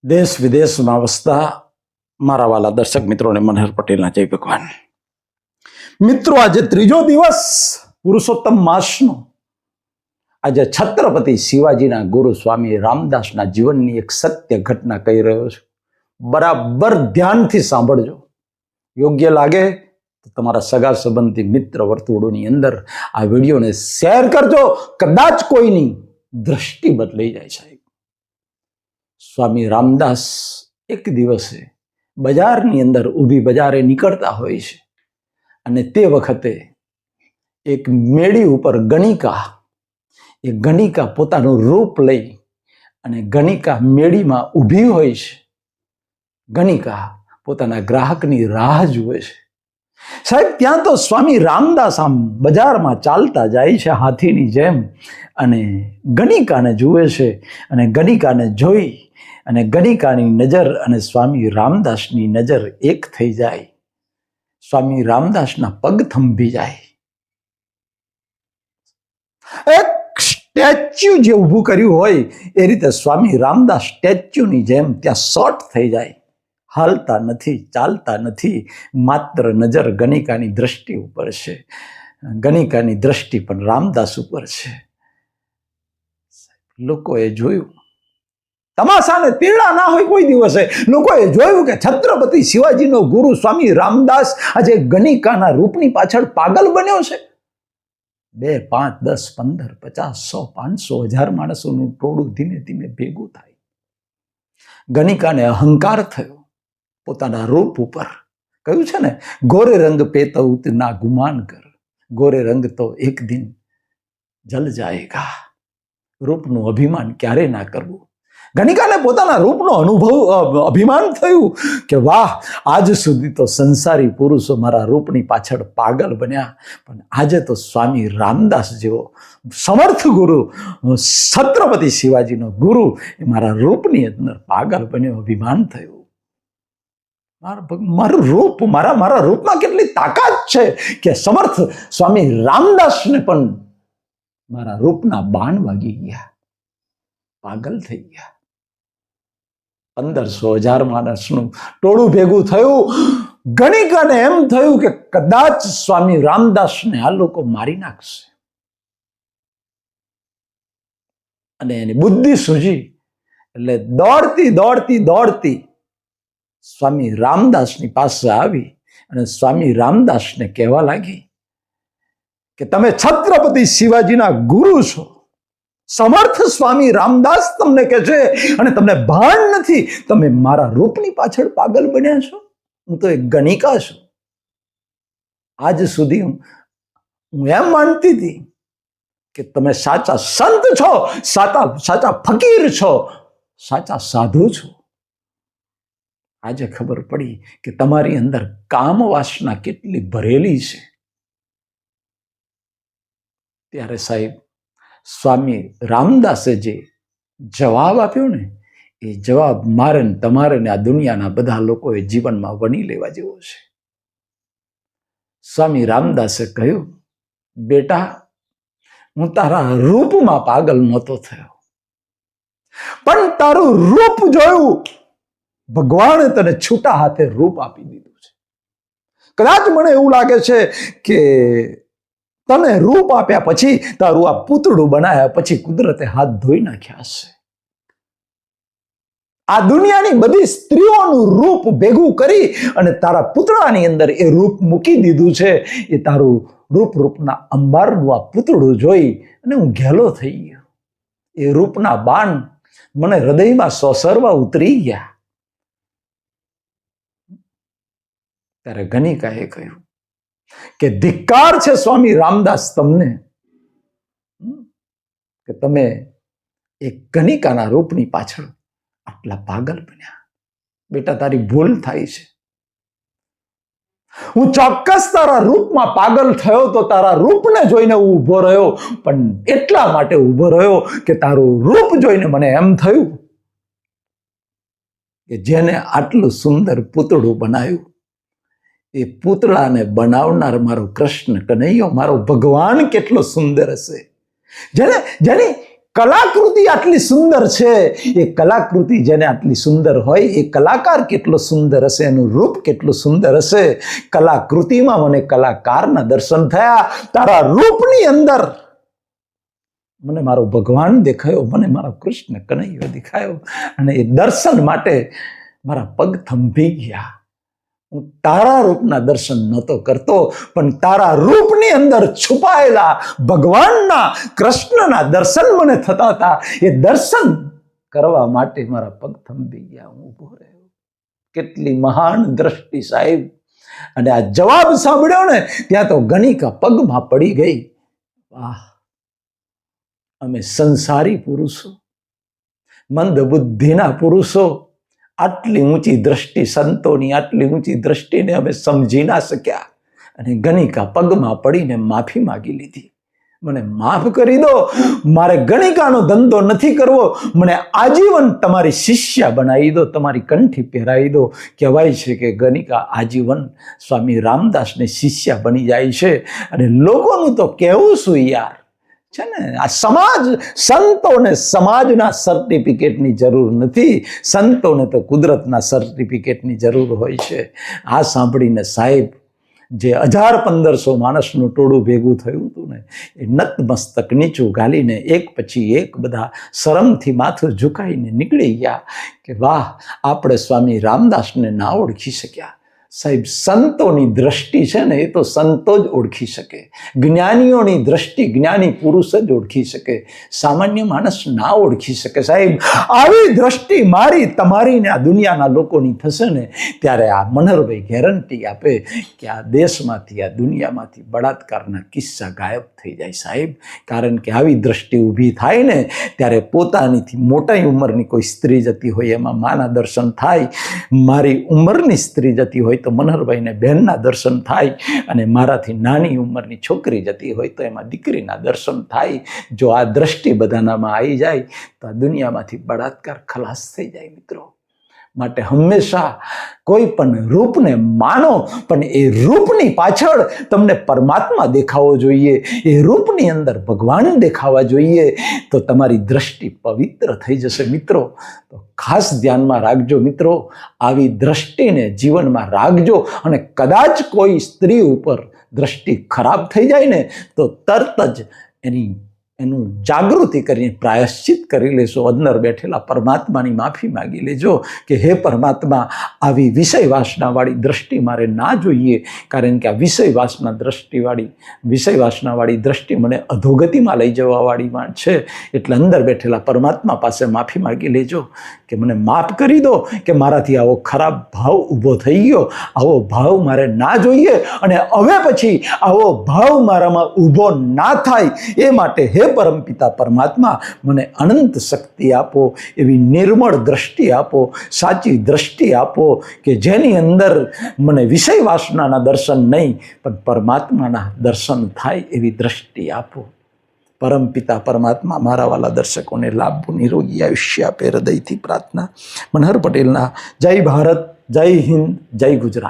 દેશ વિદેશમાં વસતા મારા વાલા દર્શક મિત્રોને મનહર પટેલના જય ભગવાન. મિત્રો, આજે ત્રીજો દિવસ પુરુષોત્તમ માસનો. આજે છત્રપતિ શિવાજીના ગુરુ સ્વામી રામદાસના જીવનની એક સત્ય ઘટના કહી રહ્યો છું. બરાબર ધ્યાનથી સાંભળજો. યોગ્ય લાગે તો તમારા સગા સંબંધી મિત્ર વર્તુળોની અંદર આ વિડીયોને શેર કરજો. કદાચ કોઈની દ્રષ્ટિ બદલાઈ જાય સાહેબ. સ્વામી રામદાસ એક દિવસે બજારની અંદર ઊભી બજારે નીકળતા હોય છે અને તે વખતે એક મેળી ઉપર એ ગણિકા પોતાનું રૂપ લઈ અને ગણિકા મેળીમાં ઊભી હોય છે. ગણિકા પોતાના ગ્રાહકની રાહ જુએ છે. સાહેબ, ત્યાં તો સ્વામી રામદાસ આમ બજારમાં ચાલતા જાય છે હાથીની જેમ અને ગણિકાને જુએ છે અને ગણિકાને જોઈ અને ગણિકાની નજર અને સ્વામી રામદાસની નજર એક થઈ જાય. સ્વામી રામદાસના પગ થંભી જાય. એક સ્ટેચ્યુ જે ઊભું કર્યું હોય એ રીતે સ્વામી રામદાસ સ્ટેચ્યુની જેમ ત્યાં શોર્ટ થઈ જાય. હાલતા નથી, ચાલતા નથી, માત્ર નજર ગણિકાની દ્રષ્ટિ ઉપર છે. ગણિકાની દ્રષ્ટિ પણ રામદાસ ઉપર છે. લોકોએ જોયું, તમાશાને તેડા ના હોય કોઈ દિવસે, લોકોએ જોયું કે છત્રપતિ શિવાજીનો ગુરુ સ્વામી રામદાસ આજે ગણિકાના રૂપની પાછળ પાગલ બન્યો છે. 2, 5, 10, 15, 50, 100, 500, 1000 માણસોનું ટોળું ધીમે ધીમે ભેગું થાય. ગણિકાને અહંકાર થયો પોતાના રૂપ ઉપર. કહ્યું છે ને, ગોરે રંગ પેતઉત ના ગુમાન કર, ગોરે રંગ તો એક દિન જલ જાયેગા. રૂપનું અભિમાન ક્યારે ના કરવું. ગણિકાને પોતાના રૂપનો અભિમાન થયું કે વાહ, આજ સુધી તો સંસારી પુરુષો મારા રૂપની પાછળ પાગલ બન્યા, પણ આજે તો સ્વામી રામદાસ જેવો સમર્થ ગુરુ, છત્રપતિ શિવાજીનો ગુરુ, એ મારા રૂપની અંદર પાગલ બન્યો. અભિમાન થયું. મારું રૂપ, મારા રૂપમાં કેટલી તાકાત છે કે સમર્થ સ્વામી રામદાસને પણ મારા રૂપના બાણ વાગી ગયા, પાગલ થઈ ગયા. 1500, 1000 માણસનું ટોળું ભેગું થયું. ગણિકાને એમ થયું કે કદાચ સ્વામી રામદાસને આ લોકો મારી નાખશે. અને એની બુદ્ધિ સૂજી એટલે દોડતી સ્વામી રામદાસની પાસે આવી અને સ્વામી રામદાસને કહેવા લાગી કે તમે છત્રપતિ શિવાજીના ગુરુ છો. સમર્થ સ્વામી રામદાસ તમને કહે છે અને તમને ભાન નથી, તમે મારા રૂપની પાછળ પાગલ બન્યા છો. હું તો એક ગણિકા છું. આજ સુધી હું એમ માનતી હતી કે તમે સાચા સંત છો, સાચા ફકીર છો, સાચા સાધુ છો. આજે ખબર પડી કે તમારી અંદર કામ વાસના કેટલી ભરેલી છે. ત્યારે સાહેબ, સ્વામી રામદાસે જે જવાબ આપ્યો ને, એ જવાબ મારે ને તમારે ને આ દુનિયાના બધા લોકોએ જીવનમાં વણી લેવા જેવો છે. સ્વામી રામદાસે કહ્યું, બેટા, હું તારા રૂપમાં પાગલ નહોતો થયો, પણ તારું રૂપ જોયું. ભગવાને તને છૂટા હાથે રૂપ આપી દીધું છે. કદાચ મને એવું લાગે છે કે તને રૂપ આપ્યા પછી, તારું આ પૂતળું બનાવ્યા પછી કુદરતે હાથ ધોઈ નાખ્યા હશે. આ દુનિયાની બધી સ્ત્રીઓનું રૂપ ભેગું કરી અને તારા પૂતળાની અંદર એ રૂપ મૂકી દીધું છે. એ તારું રૂપના અંબારનું આ પૂતળું જોઈ અને હું ઘેલો થઈ ગયો. એ રૂપના બાણ મને હૃદયમાં સોસરવા ઉતરી ગયા. ત્યારે ગણિકાએ કહ્યું કે ધિક્કાર છે સ્વામી રામદાસ તમને, કે તમે એક ગણિકાના રૂપની પાછળ આટલા પાગલ બન્યા. બેટા, તારી ભૂલ થાય છે. હું ચોક્કસ તારા રૂપમાં પાગલ થયો તો તારા રૂપને જોઈને હું ઊભો રહ્યો, પણ એટલા માટે ઊભો રહ્યો કે તારું રૂપ જોઈને મને એમ થયું કે જેને આટલું સુંદર પૂતળું બનાવ્યું, એ પૂતળાને બનાવનાર મારો કૃષ્ણ કનૈયો, મારો ભગવાન કેટલો સુંદર હશે. જેની કલાકૃતિ આટલી સુંદર છે, એ કલાકૃતિ જેને આટલી સુંદર હોય એ કલાકાર કેટલો સુંદર હશે, એનું રૂપ કેટલું સુંદર હશે. કલાકૃતિમાં મને કલાકારના દર્શન થયા, તારા રૂપની અંદર મને મારો ભગવાન દેખાયો, મને મારો કૃષ્ણ કનૈયો દેખાયો, અને એ દર્શન માટે મારા પગ થંભી ગયા. હું તારા રૂપના દર્શન નહોતો કરતો, પણ તારા રૂપની અંદર છુપાયેલા ભગવાનના કૃષ્ણના દર્શન મને થતા હતા. એ દર્શન કરવા માટે મારા પગ થંભી ગયા, હું ઊભો રહ્યો. કેટલી મહાન દ્રષ્ટિ સાહેબ! અને આ જવાબ સાંભળ્યો ને ત્યાં તો ગણિકા પગમાં પડી ગઈ. વાહ! અમે સંસારી પુરુષો, મંદ બુદ્ધિના પુરુષો, આટલી ઊંચી દ્રષ્ટિ સંતોની, આટલી ઊંચી દ્રષ્ટિને અમે સમજી ના શક્યા. અને ગણિકા પગમાં પડીને માફી માગી લીધી. મને માફ કરી દો, મારે ગણિકાનો ધંધો નથી કરવો, મને આજીવન તમારી શિષ્યા બનાવી દો, તમારી કંઠી પહેરાવી દો. કહેવાય છે કે ગણિકા આજીવન સ્વામી રામદાસને શિષ્યા બની જાય છે. અને લોકોનું તો કહેવું શું યાર છે ને, આ સમાજ, સંતોને સમાજના સર્ટિફિકેટની જરૂર નથી, સંતોને તો કુદરતના સર્ટિફિકેટની જરૂર હોય છે. આ સાંભળીને સાહેબ, જે 1000-1500 માણસનું ટોળું ભેગું થયું હતું ને, એ નતમસ્તક નીચું ગાલીને એક પછી એક બધા શરમથી માથું ઝુકાઈને નીકળી ગયા કે વાહ, આપણે સ્વામી રામદાસને ના ઓળખી શક્યા. સાહેબ, સંતોની દ્રષ્ટિ છે ને, એ તો સંતો જ ઓળખી શકે. જ્ઞાનીઓની દ્રષ્ટિ જ્ઞાની પુરુષ જ ઓળખી શકે, સામાન્ય માણસ ના ઓળખી શકે. સાહેબ, આવી દ્રષ્ટિ મારી, તમારી ને આ દુનિયાના લોકોની થશે ને, ત્યારે આ મનહરભાઈ ગેરંટી આપે કે આ દેશમાંથી, આ દુનિયામાંથી બળાત્કારના કિસ્સા ગાયબ થઈ જાય સાહેબ. કારણ કે આવી દ્રષ્ટિ ઊભી થાય ને, ત્યારે પોતાનીથી મોટી ઉંમરની કોઈ સ્ત્રી જતી હોય એમાં માના દર્શન થાય, મારી ઉંમરની સ્ત્રી જતી હોય તો મનહરભાઈને બહેનના દર્શન થાય, અને મારાથી નાની ઉંમરની છોકરી જતી હોય તો એમાં દીકરીના દર્શન થાય. જો આ દ્રષ્ટિ બધાનામાં આવી જાય તો આ દુનિયામાંથી બળાત્કાર ખલાસ થઈ જાય મિત્રો. માટે હંમેશા કોઈ પણ રૂપને માનો, પણ એ રૂપની પાછળ તમને પરમાત્મા દેખાવો જોઈએ, એ રૂપની અંદર ભગવાન દેખાવા જોઈએ, તો તમારી દ્રષ્ટિ પવિત્ર થઈ જશે મિત્રો. તો ખાસ ધ્યાનમાં રાખજો મિત્રો, આવી દ્રષ્ટિને જીવનમાં રાખજો. અને કદાચ કોઈ સ્ત્રી ઉપર દ્રષ્ટિ ખરાબ થઈ જાય ને, તો તરત જ એનું જાગૃતિ કરીને પ્રાયશ્ચિત કરી લેશો. અંદર બેઠેલા પરમાત્માની માફી માગી લેજો કે હે પરમાત્મા, આવી વિષય વાસનાવાળી દ્રષ્ટિ મારે ના જોઈએ, કારણ કે આ વિષય વાસનાવાળી દ્રષ્ટિ મને અધોગતિમાં લઈ જવાવાળી છે. એટલે અંદર બેઠેલા પરમાત્મા પાસે માફી માગી લેજો કે મને માફ કરી દો કે મારાથી આવો ખરાબ ભાવ ઊભો થઈ ગયો, આવો ભાવ મારે ના જોઈએ, અને હવે પછી આવો ભાવ મારામાં ઊભો ના થાય, એ માટે હે પરમપિતા પરમાત્મા, મને અનંત શક્તિ આપો, એવી નિર્મળ દ્રષ્ટિ આપો, સાચી દ્રષ્ટિ આપો કે જેની અંદર મને વિષય વાસનાના દર્શન નહીં પણ પરમાત્માના દર્શન થાય, એવી દ્રષ્ટિ આપો. પરમપિતા પરમાત્મા મારા વાલા દર્શકોને લાભ, નિરોગી આયુષ્ય આપે, હૃદયથી પ્રાર્થના. મનહર પટેલના જય ભારત, જય હિન્દ, જય ગુજરાત.